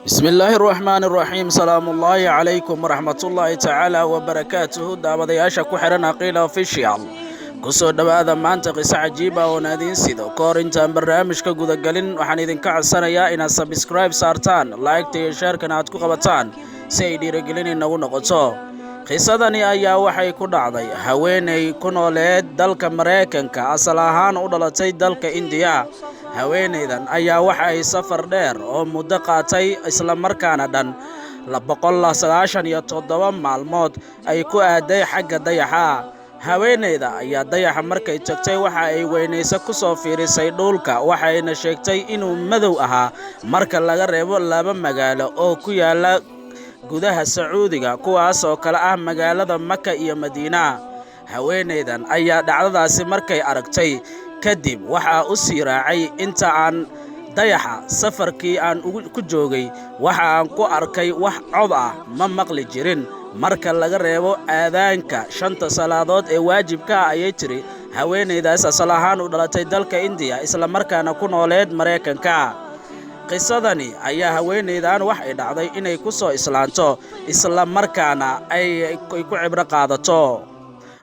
بسم الله الرحمن الرحيم سلام الله عليكم ورحمة الله تعالى وبركاته دابدياشا كحرنا قيل official kusoo dhawaada maanta qiso cajiib ah oo naadin sido koor intaan barnaamijka guda galin waxaan idinka codsanayaa inaad subscribe saartaan like iyo share kana aad ku qabataan si ay dhiirigelin inagu noqoto qisadani ayaa waxay ku dhacday haweeney ku nooleed dalka Mareykanka asal ahaan u dhalatay dalka India haweeneydan ayaa waxa ay safar dheer oo muddo qaatay isla markaana dhan 297 maalmood ay ku aaday xagga dayaxa haweeneyda ayaa dayaxa markay tagtay waxa ay weynaysa ku soo fiirisay dhulka waxayna sheegtay inuu madow ahaa marka laga reebo laba magaalo oo ku yaala gudaha Sacuudiga kuwaas oo kala ah magaalada Makka iyo Madiina haweeneydan ayaa dhacdadaasi markay aragtay kadib waxa uu sii raacay inta aan dayaxa safarkii aan ku joogay waxa aan ku arkay wax cod ah ma maqli jirin marka laga reebo aadaanka shanta salaadood ee waajibka ah ayay tiri haweeneydaas asal ahaan u dhalatay dalka India isla markaana ku nooleed Mareykanka qisadani ayaa haweeneydan wax ay dhacday inay ku soo islaanto isla markaana ay ku cibro qaadato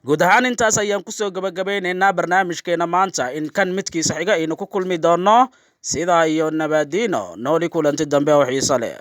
guud ahaan intaas ayaan ku soo gabagabeynaynaa barnaamijkeena maanta in kan midkiisa xiga aynu ku kulmi doono sida iyo nabadino nooli kulanti dambe oo xiiso leh